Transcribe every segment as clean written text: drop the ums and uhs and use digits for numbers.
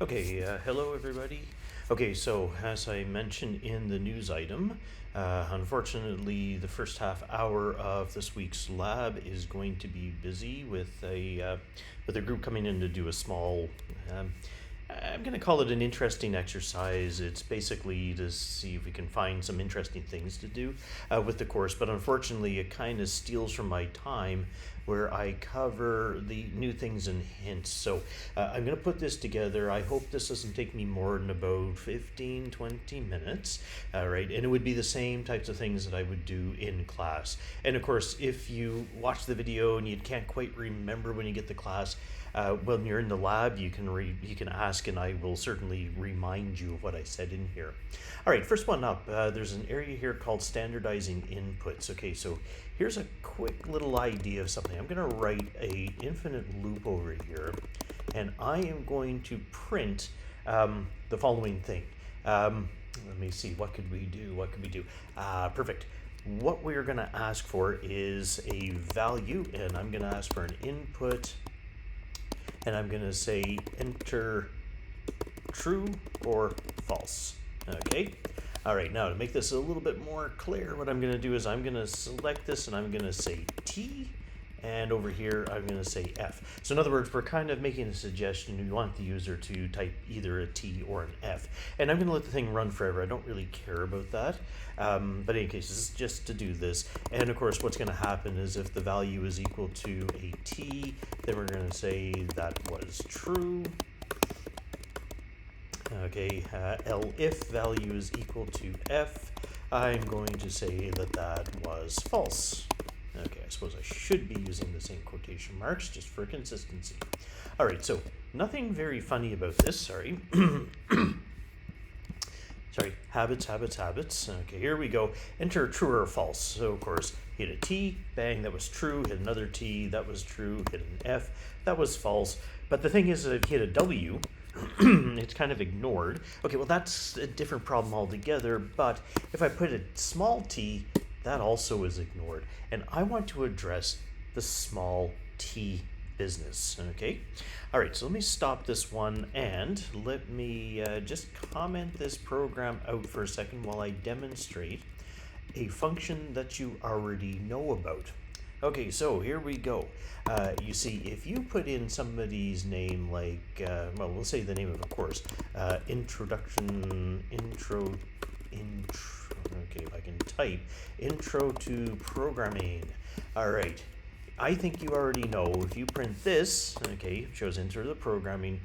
Hello everybody. Okay, so as I mentioned in the news item, unfortunately, the first half hour of this week's lab is going to be busy with a group coming in to do a small. I'm going to call it an interesting exercise. It's basically to see if we can find some interesting things to do with the course, but unfortunately, it kind of steals from my time where I cover the new things and hints. So I'm going to put this together. I hope this doesn't take me more than about 15-20 minutes, right? And it would be the same types of things that I would do in class. And of course, if you watch the video and you can't quite remember when you get to class, when you're in the lab, you can ask, and I will certainly remind you of what I said in here. All right, first one up. There's an area here called standardizing inputs. Okay, so here's a quick little idea of something. I'm going to write a infinite loop over here, and I am going to print the following thing. Let me see. What could we do? Perfect. What we're going to ask for is a value, and I'm going to ask for an input. And I'm going to say enter true or false. Okay. All right. Now to make this a little bit more clear, what I'm going to do is I'm going to select this and I'm going to say T. And over here, I'm going to say F. So in other words, we're kind of making a suggestion. We want the user to type either a T or an F. And I'm going to let the thing run forever. I don't really care about that. But in any case, this is just to do this. And of course, what's going to happen is if the value is equal to a T, then we're going to say that was true. Okay, if value is equal to F, I'm going to say that that was false. Okay, I suppose I should be using the same quotation marks just for consistency. All right, so nothing very funny about this, sorry. Sorry, habits. Okay, here we go. Enter true or false. So, of course, hit a T, bang, that was true. Hit another T, that was true. Hit an F, that was false. But the thing is that if you hit a W, it's kind of ignored. Okay, well, that's a different problem altogether. But if I put a small t, that also is ignored. And I want to address the small t business, okay? All right, so let me stop this one and let me just comment this program out for a second while I demonstrate a function that you already know about. Okay, so here we go. You see, if you put in somebody's name like, well, we'll say the name of a course, intro, okay, if I can type, intro to programming. All right, I think you already know, if you print this, okay, it shows intro to programming,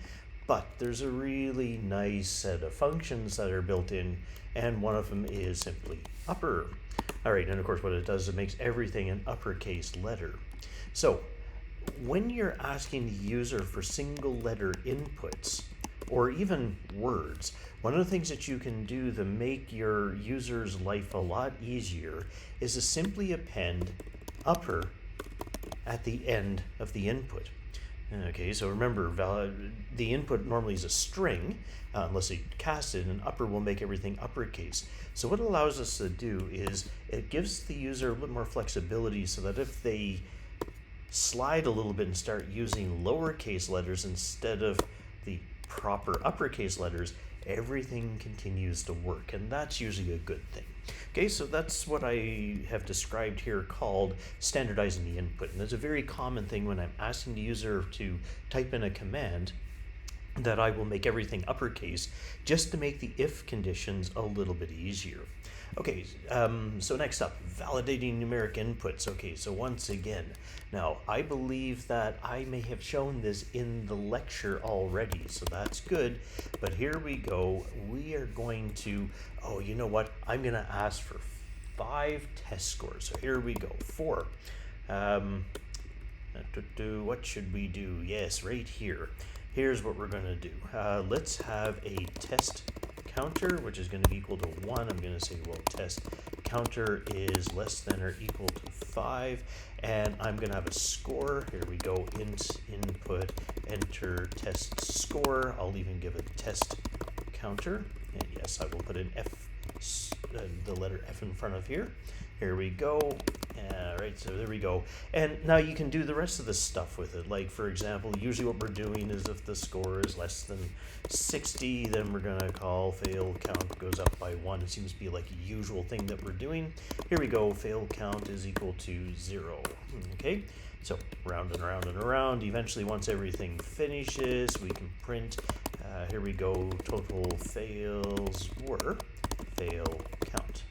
but there's a really nice set of functions that are built in, and one of them is simply upper. All right, and of course what it does is it makes everything an uppercase letter. So when you're asking the user for single letter inputs, or even words, one of the things that you can do to make your user's life a lot easier is to simply append upper at the end of the input. Okay, so remember, the input normally is a string, unless you cast it, and upper will make everything uppercase. So what it allows us to do is it gives the user a little more flexibility so that if they slide a little bit and start using lowercase letters instead of the proper uppercase letters, everything continues to work, and that's usually a good thing. Okay, so that's what I have described here called standardizing the input, and it's a very common thing when I'm asking the user to type in a command that I will make everything uppercase just to make the if conditions a little bit easier. Okay, so next up, validating numeric inputs. Okay, so once again, now I believe that I may have shown this in the lecture already, so that's good, but here we go. We are going to, oh, you know what? I'm going to ask for 5 test scores. So here we go, 4. What should we do? Yes, right here. Here's what we're going to do. Let's have a test counter, which is going to be equal to 1. I'm going to say, well, test counter is less than or equal to 5. And I'm going to have a score. Here we go, input, enter test score. I'll even give a test counter. And yes, I will put an F, the letter F in front of here. Here we go. Yeah, right, so there we go. And now you can do the rest of the stuff with it. Like, for example, usually what we're doing is if the score is less than 60, then we're going to call fail count goes up by 1. It seems to be like a usual thing that we're doing. Here we go, fail count is equal to 0. Okay, so round and around and around. Eventually, once everything finishes, we can print. Here we go, total fails were fail count.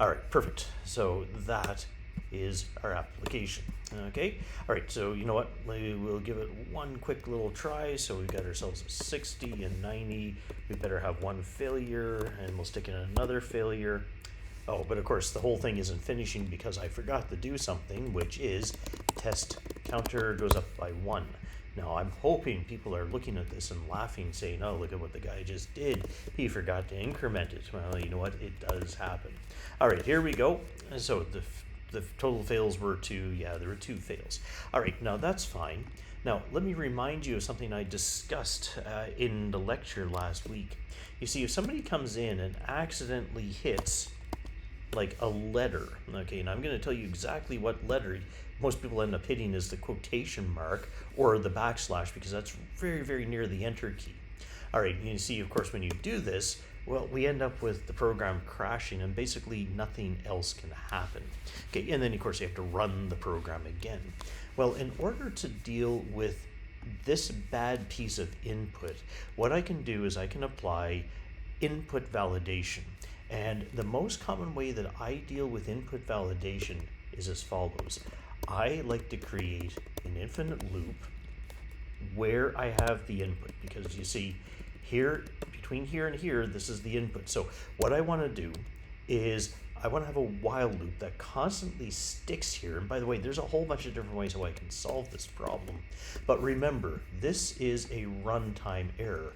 All right, perfect. So that is our application. Okay, all right, so you know what? We'll give it one quick little try. So we've got ourselves a 60 and 90. We better have one failure, and we'll stick in another failure. Oh, but of course, the whole thing isn't finishing because I forgot to do something, which is test counter goes up by 1. Now, I'm hoping people are looking at this and laughing, saying, oh, look at what the guy just did. He forgot to increment it. Well, you know what? It does happen. All right, here we go. So the total fails were 2. Yeah, there were 2 fails. All right, now that's fine. Now, let me remind you of something I discussed in the lecture last week. You see, if somebody comes in and accidentally hits like a letter, okay, and I'm going to tell you exactly what letter most people end up hitting is the quotation mark or the backslash, because that's very, very near the enter key. All right, you see, of course, when you do this, well, we end up with the program crashing and basically nothing else can happen. Okay, and then of course you have to run the program again. Well, in order to deal with this bad piece of input, what I can do is I can apply input validation. And the most common way that I deal with input validation is as follows. I like to create an infinite loop where I have the input, because you see here, between here and here, this is the input. So what I want to do is I want to have a while loop that constantly sticks here. And by the way, there's a whole bunch of different ways how I can solve this problem. But remember, this is a runtime error.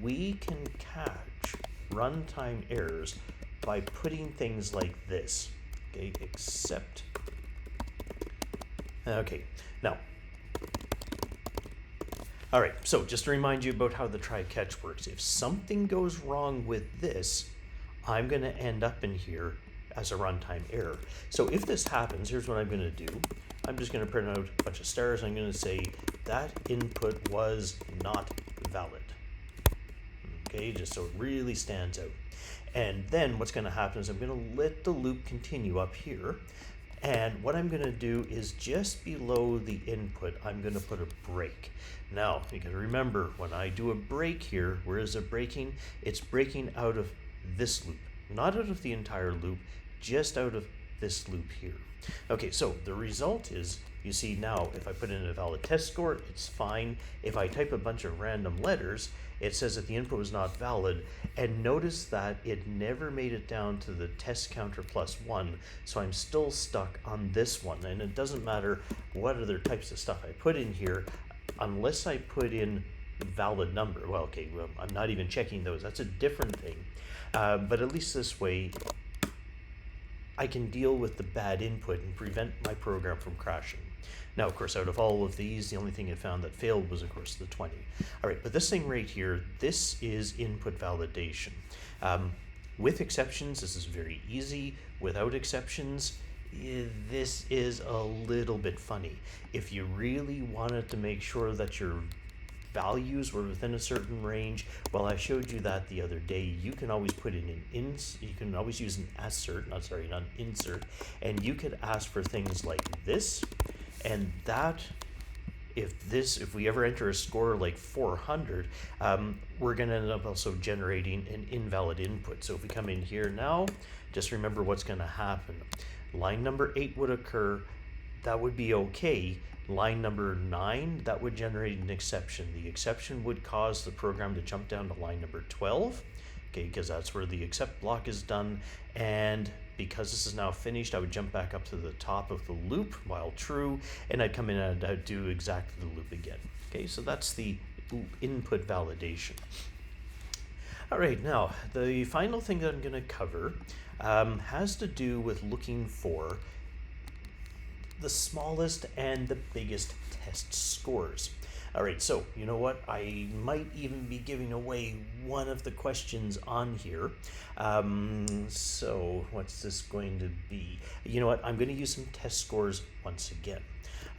We can catch runtime errors by putting things like this. Okay, except. Okay, now. All right, so just to remind you about how the try catch works. If something goes wrong with this, I'm going to end up in here as a runtime error. So if this happens, here's what I'm going to do. I'm just going to print out a bunch of stars. I'm going to say that input was not valid. Okay, just so it really stands out. And then what's going to happen is I'm going to let the loop continue up here. And what I'm going to do is just below the input, I'm going to put a break. Now, you got to remember, when I do a break here, where is it breaking? It's breaking out of this loop, not out of the entire loop, just out of this loop here. Okay, so the result is, you see now, if I put in a valid test score, it's fine. If I type a bunch of random letters, it says that the input was not valid. And notice that it never made it down to the test counter +1. So I'm still stuck on this one. And it doesn't matter what other types of stuff I put in here, unless I put in valid number. Well, okay, well, I'm not even checking those. That's a different thing. But at least this way, I can deal with the bad input and prevent my program from crashing. Now, of course, out of all of these, the only thing it found that failed was, of course, the 20. All right, but this thing right here, this is input validation. With exceptions, this is very easy. Without exceptions, this is a little bit funny. If you really wanted to make sure that your values were within a certain range, well, I showed you that the other day. You can always put in you can always use an assert, not an insert, and you could ask for things like this, and that, if we ever enter a score like 400, we're going to end up also generating an invalid input. So if we come in here now, just remember what's going to happen. Line number 8 would occur. That would be okay. Line number 9, that would generate an exception. The exception would cause the program to jump down to line number 12, okay, because that's where the except block is done. And because this is now finished, I would jump back up to the top of the loop while true, and I'd come in and I'd do exactly the loop again. Okay, so that's the input validation. All right, now the final thing that I'm going to cover has to do with looking for the smallest and the biggest test scores. All right, so you know what? I might even be giving away one of the questions on here. So what's this going to be? You know what? I'm going to use some test scores once again.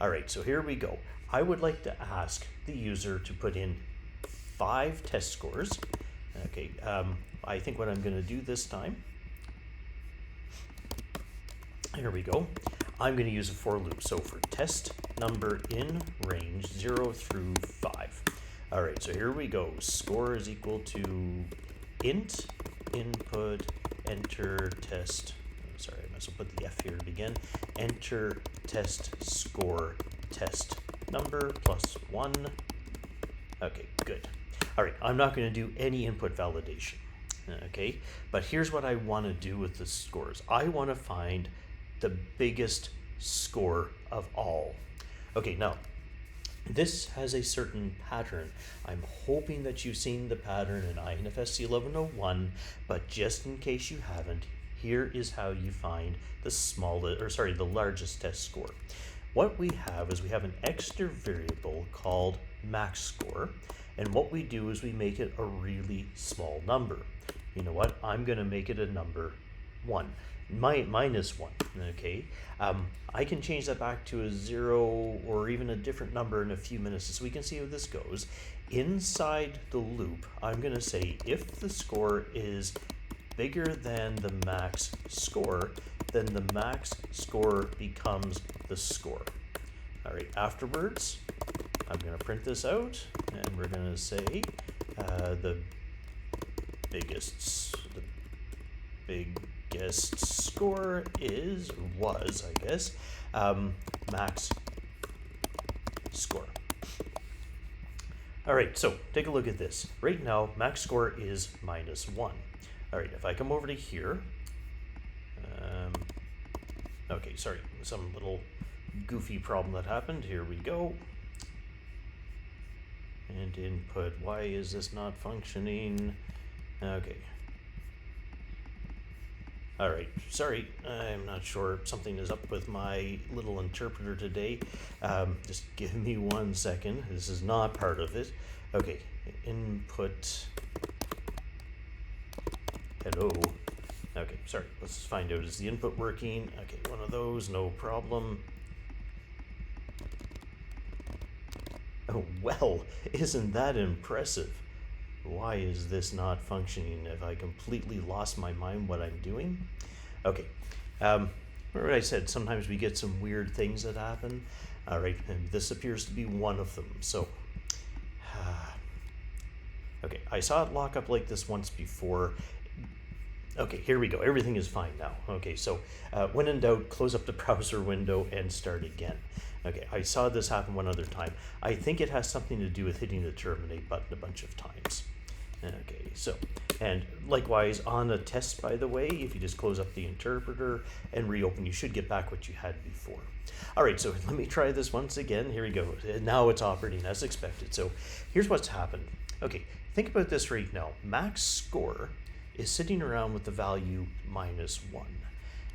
All right, so here we go. I would like to ask the user to put in 5 test scores. Okay, I think what I'm going to do this time, here we go. I'm going to use a for loop. So for test number in range 0 through 5. All right, so here we go. Score is equal to int input enter test. Sorry, I must have put the F here again. Enter test score test number plus 1. Okay, good. All right, I'm not going to do any input validation. Okay, but here's what I want to do with the scores. I want to find the biggest score of all. Okay, now this has a certain pattern. I'm hoping that you've seen the pattern in INFSC 1101, but just in case you haven't, here is how you find the largest test score. What we have is we have an extra variable called max score, and what we do is we make it a really small number. You know what? I'm going to make it a number 1. Minus 1, okay? I can change that back to a 0 or even a different number in a few minutes so we can see how this goes. Inside the loop, I'm going to say if the score is bigger than the max score, then the max score becomes the score. All right, afterwards, I'm going to print this out, and we're going to say the biggest score was, I guess, max score. All right, so take a look at this. Right now, max score is minus 1. All right, if I come over to here, okay, sorry, some little goofy problem that happened. Here we go. And input, why is this not functioning? Okay. All right, sorry, I'm not sure. Something is up with my little interpreter today. Just give me 1 second. This is not part of it. Okay, input, hello. Okay, sorry, let's find out, is the input working? Okay, one of those, no problem. Oh, well, isn't that impressive? Why is this not functioning? Have I completely lost my mind what I'm doing? Okay, remember I said sometimes we get some weird things that happen? All right, and this appears to be one of them. So, okay, I saw it lock up like this once before. Okay, here we go. Everything is fine now. Okay, so when in doubt, close up the browser window and start again. Okay, I saw this happen one other time. I think it has something to do with hitting the terminate button a bunch of times. Okay, so, and likewise on a test, by the way, if you just close up the interpreter and reopen, you should get back what you had before. All right, so let me try this once again. Here we go. Now it's operating as expected. So here's what's happened. Okay, think about this right now. Max score is sitting around with the value minus 1.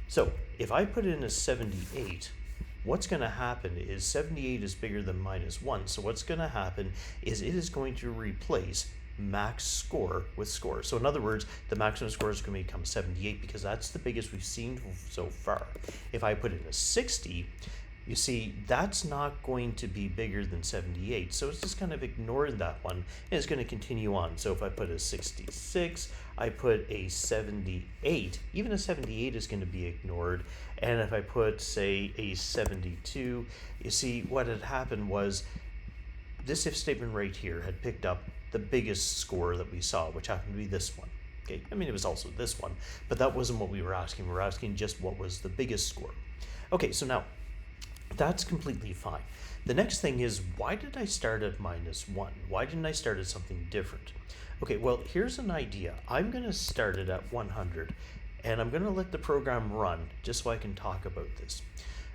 So if I put in a 78, what's going to happen is 78 is bigger than minus 1. So what's going to happen is it is going to replace max score with score. So in other words, the maximum score is going to become 78 because that's the biggest we've seen so far. If I put in a 60, you see, that's not going to be bigger than 78. So it's just kind of ignored that one and it's going to continue on. So if I put a 66, I put a 78, even a 78 is going to be ignored. And if I put, say, a 72, you see what had happened was this if statement right here had picked up the biggest score that we saw, which happened to be this one. Okay, I mean, it was also this one, but that wasn't what we were asking. We were asking just what was the biggest score. Okay, so now that's completely fine. The next thing is, why did I start at minus 1? Why didn't I start at something different? Okay, well, here's an idea. I'm going to start it at 100, and I'm going to let the program run just so I can talk about this.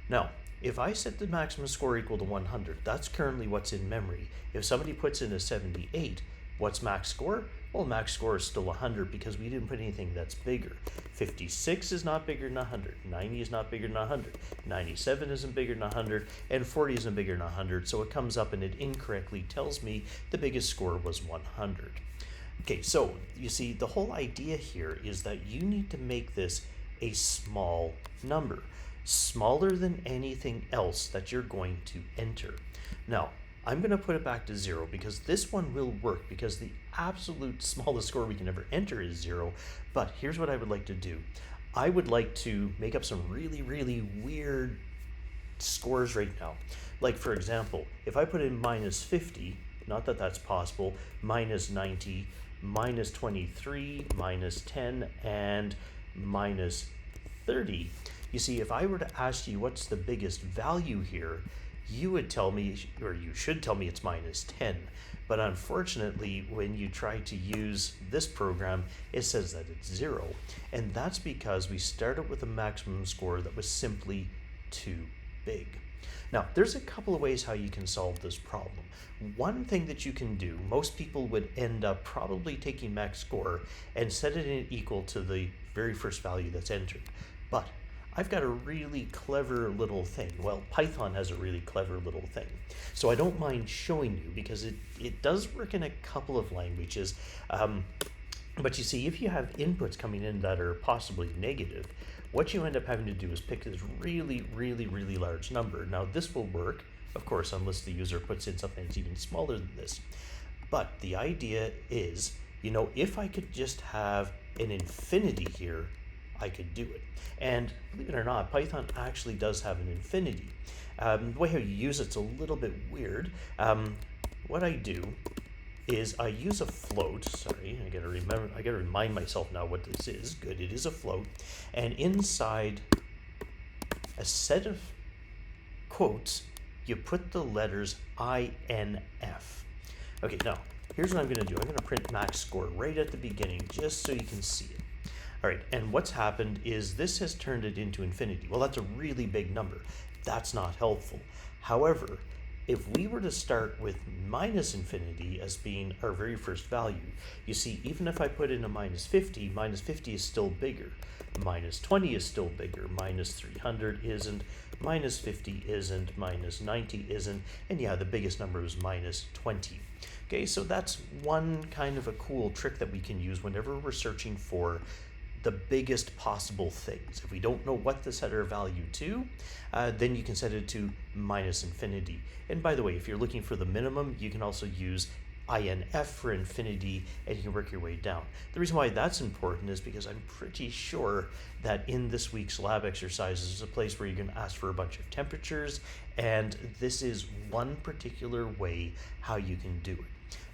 Now, if I set the maximum score equal to 100, that's currently what's in memory. If somebody puts in a 78, what's max score? Well, max score is still 100 because we didn't put anything that's bigger. 56 is not bigger than 100, 90 is not bigger than 100, 97 isn't bigger than 100, and 40 isn't bigger than 100, so it comes up and it incorrectly tells me the biggest score was 100. Okay, so you see, the whole idea here is that you need to make this a small number, smaller than anything else that you're going to enter. Now, I'm going to put it back to 0 because this one will work because the absolute smallest score we can ever enter is 0. But here's what I would like to do. I would like to make up some really, really weird scores right now. Like, for example, if I put in minus 50, not that that's possible, minus 90, minus 23, minus 10, and minus 30. You see, if I were to ask you what's the biggest value here, you would tell me, or you should tell me, it's minus 10. But unfortunately, when you try to use this program, it says that it's 0. And that's because we started with a maximum score that was simply too big. Now, there's a couple of ways how you can solve this problem. One thing that you can do, most people would end up probably taking max score and set it equal to the very first value that's entered. But I've got a really clever little thing. Well, Python has a really clever little thing. So I don't mind showing you because it does work in a couple of languages. But you see, if you have inputs coming in that are possibly negative, what you end up having to do is pick this really, really, really large number. Now, this will work, of course, unless the user puts in something that's even smaller than this. But the idea is, you know, if I could just have an infinity here, I could do it. And believe it or not, Python actually does have an infinity. The way how you use it's a little bit weird. What I do is I use a float. Sorry, I gotta remind myself now what this is. Good, it is a float. And inside a set of quotes, you put the letters INF. Okay, now here's what I'm gonna do. I'm gonna print max score right at the beginning just so you can see it. All right, and what's happened is this has turned it into infinity. Well, that's a really big number. That's not helpful. However, if we were to start with minus infinity as being our very first value, you see, even if I put in a minus 50 is still bigger. Minus 20 is still bigger. Minus 300 isn't. Minus 50 isn't. Minus 90 isn't. And yeah, the biggest number is minus 20. Okay, so that's one kind of a cool trick that we can use whenever we're searching for the biggest possible things. If we don't know what to set our value to, then you can set it to minus infinity. And by the way, if you're looking for the minimum, you can also use INF for infinity, and you can work your way down. The reason why that's important is because I'm pretty sure that in this week's lab exercises is a place where you're going to ask for a bunch of temperatures, and this is one particular way how you can do it.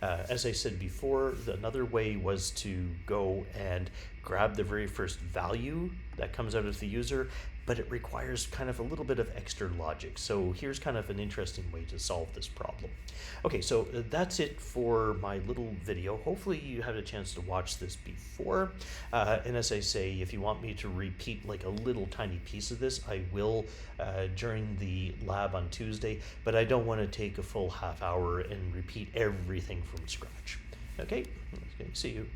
As I said before, another way was to go and grab the very first value that comes out of the user, but it requires kind of a little bit of extra logic. So here's kind of an interesting way to solve this problem. Okay, so that's it for my little video. Hopefully you had a chance to watch this before. And as I say, if you want me to repeat like a little tiny piece of this, I will during the lab on Tuesday, but I don't want to take a full half hour and repeat everything from scratch. Okay, see you.